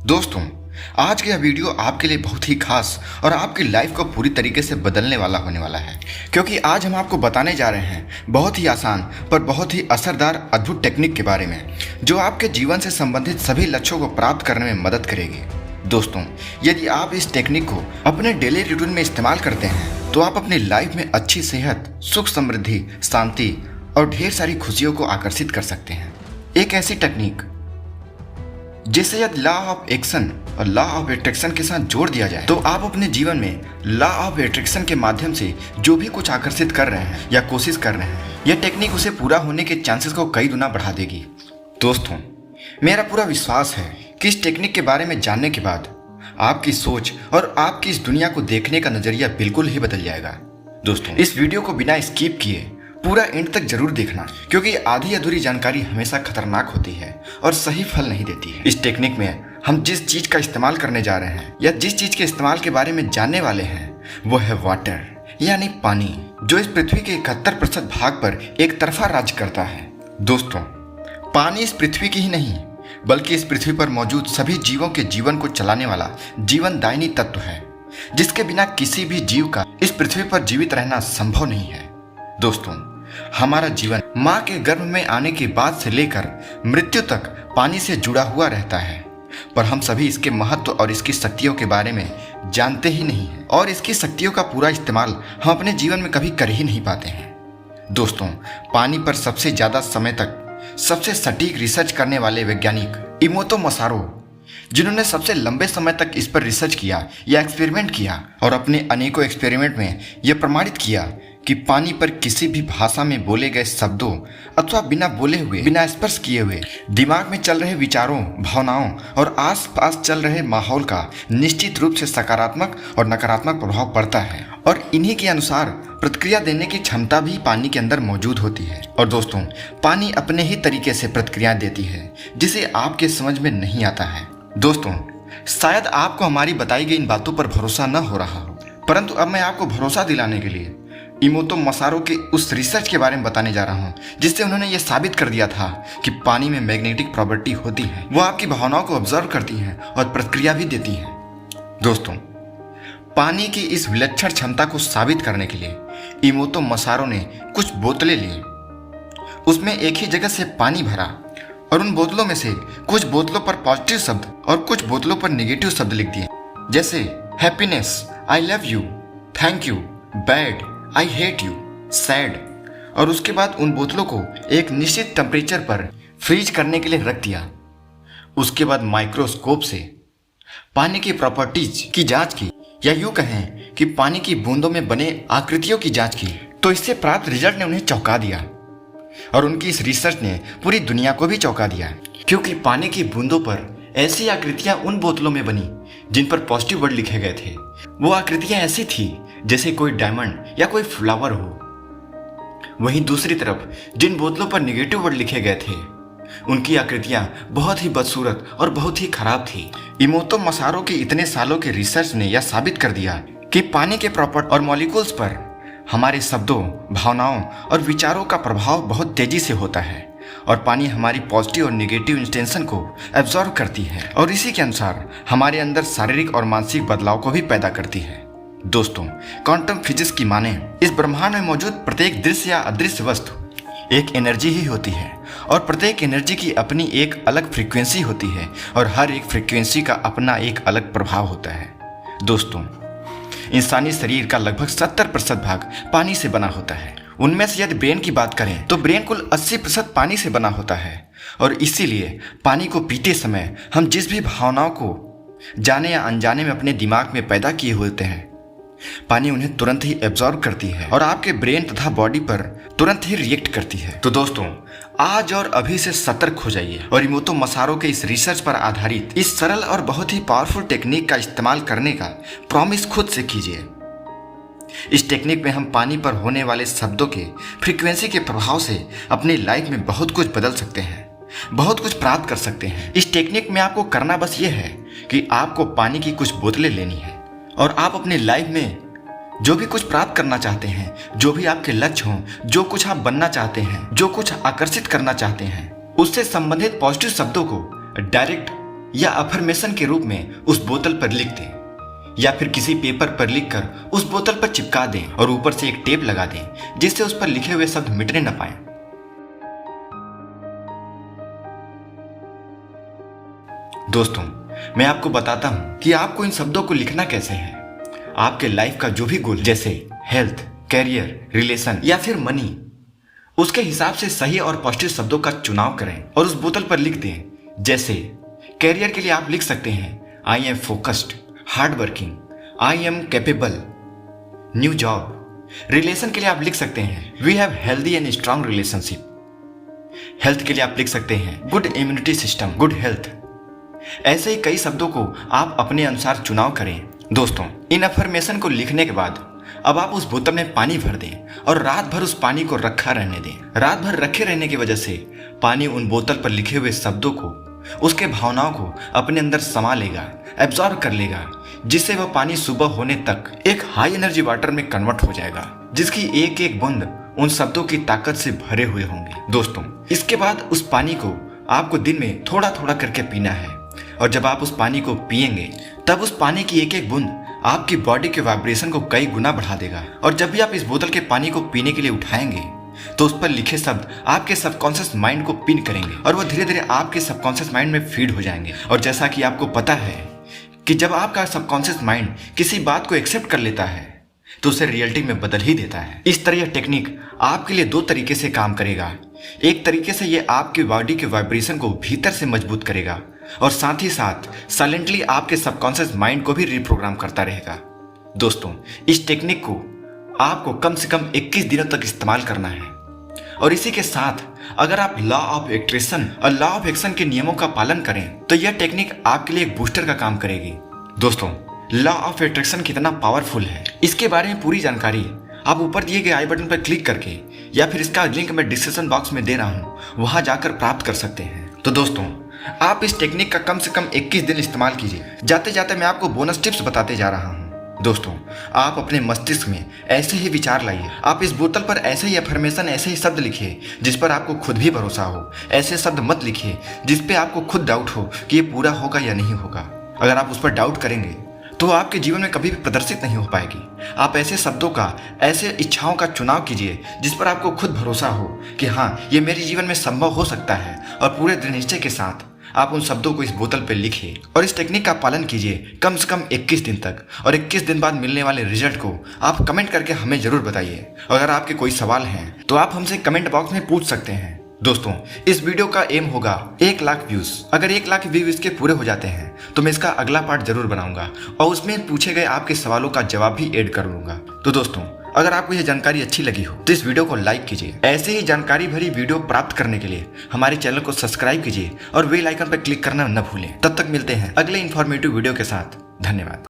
दोस्तों, आज का यह वीडियो आपके लिए बहुत ही खास और आपकी लाइफ को पूरी तरीके से बदलने वाला होने वाला है, क्योंकि आज हम आपको बताने जा रहे हैं बहुत ही आसान पर बहुत ही असरदार अद्भुत टेक्निक के बारे में, जो आपके जीवन से संबंधित सभी लक्ष्यों को प्राप्त करने में मदद करेगी। दोस्तों, यदि आप इस टेक्निक को अपने डेली रूटीन में इस्तेमाल करते हैं तो आप अपनी लाइफ में अच्छी सेहत, सुख, समृद्धि, शांति और ढेर सारी खुशियों को आकर्षित कर सकते हैं। एक ऐसी टेक्निक जिसे यदि लॉ ऑफ एक्शन और लॉ ऑफ अट्रैक्शन के साथ जोड़ दिया जाए तो आप अपने जीवन में लॉ ऑफ अट्रैक्शन के माध्यम से जो भी कुछ आकर्षित कर रहे हैं या कोशिश कर रहे हैं, यह टेक्निक उसे पूरा होने के चांसेस को कई गुना बढ़ा देगी। दोस्तों, मेरा पूरा विश्वास है कि इस टेक्निक के बारे में जानने के बाद आपकी सोच और आपकी इस दुनिया को देखने का नजरिया बिल्कुल ही बदल जाएगा। दोस्तों, इस वीडियो को बिना स्किप किए पूरा एंड तक जरूर देखना, क्योंकि आधी अधूरी जानकारी हमेशा खतरनाक होती है और सही फल नहीं देती है। इस टेक्निक में हम जिस चीज का इस्तेमाल करने जा रहे हैं या जिस चीज के इस्तेमाल के बारे में जानने वाले हैं वो है वाटर, यानी पानी, जो इस पृथ्वी के 71% भाग पर एक तरफा राज्य करता है। दोस्तों, पानी इस पृथ्वी की ही नहीं बल्कि इस पृथ्वी पर मौजूद सभी जीवों के जीवन को चलाने वाला जीवनदायिनी तत्व है, जिसके बिना किसी भी जीव का इस पृथ्वी पर जीवित रहना संभव नहीं है। दोस्तों, हमारा जीवन माँ के गर्भ में आने के बाद से लेकर मृत्यु तक पानी से जुड़ा हुआ रहता है, पर हम सभी इसके महत्व और इसकी शक्तियों के बारे में जानते ही नहीं हैं और इसकी शक्तियों का पूरा इस्तेमाल हम अपने जीवन में कभी कर ही नहीं पाते हैं। दोस्तों, पानी पर सबसे ज्यादा समय तक सबसे सटीक रिसर्च करने वाले वैज्ञानिक इमोतो मसारो, जिन्होंने सबसे लंबे समय तक इस पर रिसर्च किया या एक्सपेरिमेंट किया और अपने अनेकों एक्सपेरिमेंट में यह प्रमाणित किया कि पानी पर किसी भी भाषा में बोले गए शब्दों अथवा बिना बोले हुए, बिना स्पर्श किए हुए दिमाग में चल रहे विचारों, भावनाओं और आसपास चल रहे माहौल का निश्चित रूप से सकारात्मक और नकारात्मक प्रभाव पड़ता है और इन्हीं के अनुसार प्रतिक्रिया देने की क्षमता भी पानी के अंदर मौजूद होती है। और दोस्तों, पानी अपने ही तरीके से प्रतिक्रिया देती है जिसे आपके समझ में नहीं आता है। दोस्तों, शायद आपको हमारी बताई गई इन बातों पर भरोसा न हो रहा हो, परंतु अब मैं आपको भरोसा दिलाने के लिए इमोतो मसारो के उस रिसर्च के बारे में बताने जा रहा हूँ, जिससे उन्होंने ये साबित कर दिया था कि पानी में मैग्नेटिक प्रॉपर्टी होती है, वो आपकी भावनाओं को ऑब्जर्व करती हैं और प्रतिक्रिया भी देती हैं। दोस्तों, पानी की इस विलक्षण क्षमता को साबित करने के लिए इमोतो मसारो ने कुछ बोतलें ली, उसमें एक ही जगह से पानी भरा और उन बोतलों में से कुछ बोतलों पर पॉजिटिव शब्द और कुछ बोतलों पर नेगेटिव शब्द लिख दिए, जैसे happiness, I love you, thank you, bad, I hate you, sad, और उसके बाद उन बोतलों को एक निश्चित टेम्परेचर पर फ्रीज करने के लिए रख दिया। उसके बाद माइक्रोस्कोप से पानी की प्रॉपर्टीज की जांच की, या यूं कहें कि पानी की बूंदों में बने आकृतियों की जांच की, तो इससे प्राप्त रिजल्ट ने उन्हें चौंका दिया और उनकी इस रिसर्च ने पूरी दुनिया को भी चौंका दिया, क्योंकि पानी की बूंदों पर ऐसी आकृतियां उन बोतलों में बनी जिन पर पॉजिटिव वर्ड लिखे गए थे। वो आकृतियां ऐसी थी जैसे कोई डायमंड या कोई फ्लावर हो। वहीं दूसरी तरफ जिन बोतलों पर नेगेटिव वर्ड लिखे गए थे, उनकी आकृतियां बहुत ही बदसूरत और बहुत ही खराब थी। इमोतो मसारो के इतने सालों के रिसर्च ने यह साबित कर दिया कि पानी के प्रॉपर्टी और मॉलिक्यूल्स पर हमारे शब्दों, भावनाओं और विचारों का प्रभाव बहुत तेजी से होता है और पानी हमारी पॉजिटिव और नेगेटिव इंटेंशन को एब्जॉर्व करती है और इसी के अनुसार हमारे अंदर शारीरिक और मानसिक बदलाव को भी पैदा करती है। दोस्तों, क्वांटम फिजिक्स की माने इस ब्रह्मांड में मौजूद प्रत्येक दृश्य या अदृश्य वस्तु एक एनर्जी ही होती है और प्रत्येक एनर्जी की अपनी एक अलग फ्रीक्वेंसी होती है और हर एक फ्रीक्वेंसी का अपना एक अलग प्रभाव होता है। दोस्तों, इंसानी शरीर का लगभग 70% भाग पानी से बना होता है। उनमें से यदि ब्रेन की बात करें तो ब्रेन कुल 80% पानी से बना होता है और इसीलिए पानी को पीते समय हम जिस भी भावनाओं को जाने या अनजाने में अपने दिमाग में पैदा किए होते हैं, पानी उन्हें तुरंत ही एब्जॉर्ब करती है और आपके ब्रेन तथा बॉडी पर तुरंत ही रिएक्ट करती है। तो दोस्तों, आज और अभी से सतर्क हो जाइए और इमोतो मसारो के इस रिसर्च पर आधारित इस सरल और बहुत ही पावरफुल टेक्निक का इस्तेमाल करने का प्रॉमिस खुद से कीजिए। इस टेक्निक में हम पानी पर होने वाले शब्दों के फ्रीक्वेंसी के प्रभाव से अपनी लाइफ में बहुत कुछ बदल सकते हैं, बहुत कुछ प्राप्त कर सकते हैं। इस टेक्निक में आपको करना बस ये है कि आपको पानी की कुछ बोतलें लेनी है और आप अपनी लाइफ में जो भी कुछ प्राप्त करना चाहते हैं, जो भी आपके लक्ष्य हों, जो कुछ आप बनना चाहते हैं, जो कुछ आकर्षित करना चाहते हैं, उससे संबंधित पॉजिटिव शब्दों को डायरेक्ट या अफर्मेशन के रूप में उस बोतल पर लिख दें, या फिर किसी पेपर पर लिखकर उस बोतल पर चिपका दें और ऊपर से एक टेप लगा दें जिससे उस पर लिखे हुए शब्द मिटने न पाए। दोस्तों, मैं आपको बताता हूं कि आपको इन शब्दों को लिखना कैसे है। आपके लाइफ का जो भी गोल, जैसे हेल्थ, कैरियर, रिलेशन या फिर मनी, उसके हिसाब से सही और पॉजिटिव शब्दों का चुनाव करें और उस बोतल पर लिख दें। जैसे कैरियर के लिए आप लिख सकते हैं I am focused, hard working, I am capable, new job. Relation के लिए आप लिख सकते हैं we have healthy and strong relationship. Health के लिए आप लिख सकते हैं good immunity system, good health. ऐसे ही कई शब्दों को आप अपने अनुसार चुनाव करें। दोस्तों, इन अफर्मेशन को लिखने के बाद अब आप उस बोतल में पानी भर दें और रात भर उस पानी को रखा रहने दें। रात भर रखे रहने की वजह से पानी उन बोतल पर लिखे हुए शब्दों को, उसके भावनाओं को अपने अंदर समा लेगा, एब्जॉर्ब कर लेगा, जिससे वह पानी सुबह होने तक एक हाई एनर्जी वाटर में कन्वर्ट हो जाएगा, जिसकी एक एक बूंद उन शब्दों की ताकत से भरे हुए होंगे। दोस्तों, इसके बाद उस पानी को आपको दिन में थोड़ा थोड़ा करके पीना है और जब आप उस पानी को पिएंगे तब उस पानी की एक एक बूंद आपकी बॉडी के वाइब्रेशन को कई गुना बढ़ा देगा। और जब भी आप इस बोतल के पानी को पीने के लिए उठाएंगे तो उस पर लिखे शब्द आपके सबकॉन्शियस माइंड को पिन करेंगे और वो धीरे धीरे आपके सबकॉन्शियस माइंड में फीड हो जाएंगे। और जैसा कि आपको पता है कि जब आपका सबकॉन्शियस माइंड किसी बात को एक्सेप्ट कर लेता है तो उसे रियलिटी में बदल ही देता है। इस तरह यह टेक्निक आपके लिए दो तरीके से काम करेगा। एक तरीके से ये आपकी बॉडी के वाइब्रेशन को भीतर से मजबूत करेगा और साथ ही साथ साइलेंटली आपके सबकॉन्शियस माइंड को भी रिप्रोग्राम करता रहेगा। दोस्तों, इस टेक्निक को आपको कम से कम 21 दिनों तक इस्तेमाल करना है और इसी के साथ अगर आप लॉ ऑफ एट्रैक्शन और लॉ ऑफ एक्शन के नियमों का पालन करें तो यह टेक्निक आपके लिए एक बूस्टर का काम करेगी। दोस्तों, लॉ ऑफ एट्रैक्शन कितना पावरफुल है, इसके बारे में पूरी जानकारी आप ऊपर दिए गए आई बटन पर क्लिक करके या फिर इसका लिंक मैं डिस्क्रिप्शन बॉक्स में दे रहा हूँ, वहां जाकर प्राप्त कर सकते हैं। तो दोस्तों, आप इस टेक्निक का कम से कम 21 दिन इस्तेमाल कीजिए। जाते जाते मैं आपको बोनस टिप्स बताते जा रहा हूँ। दोस्तों, आप अपने मस्तिष्क में ऐसे ही विचार लाइए। आप इस बोतल पर ऐसे ही अफर्मेशन, ऐसे ही शब्द लिखिए जिस पर आपको खुद भी भरोसा हो। ऐसे शब्द मत लिखिए जिस पे आपको खुद डाउट हो कि ये पूरा होगा या नहीं होगा। अगर आप उस पर डाउट करेंगे तो आपके जीवन में कभी भी प्रदर्शित नहीं हो पाएगी। आप ऐसे शब्दों का, ऐसे इच्छाओं का चुनाव कीजिए जिस पर आपको खुद भरोसा हो कि हाँ, ये मेरे जीवन में संभव हो सकता है, और पूरे दृढ़ निश्चय के साथ आप उन शब्दों को इस बोतल पर लिखिए और इस टेक्निक का पालन कीजिए कम से कम 21 दिन तक। और 21 दिन बाद मिलने वाले रिजल्ट को आप कमेंट करके हमें जरूर बताइए। अगर आपके कोई सवाल हैं तो आप हमसे कमेंट बॉक्स में पूछ सकते हैं। दोस्तों, इस वीडियो का एम होगा 1 लाख व्यूज। अगर 1 लाख व्यूज इसके पूरे हो जाते हैं तो मैं इसका अगला पार्ट जरूर बनाऊंगा और उसमें पूछे गए आपके सवालों का जवाब भी ऐड कर लूंगा। तो दोस्तों, अगर आपको यह जानकारी अच्छी लगी हो तो इस वीडियो को लाइक कीजिए। ऐसे ही जानकारी भरी वीडियो प्राप्त करने के लिए हमारे चैनल को सब्सक्राइब कीजिए और बेल आइकन पर क्लिक करना न भूलें। तब तक मिलते हैं अगले इन्फॉर्मेटिव वीडियो के साथ। धन्यवाद।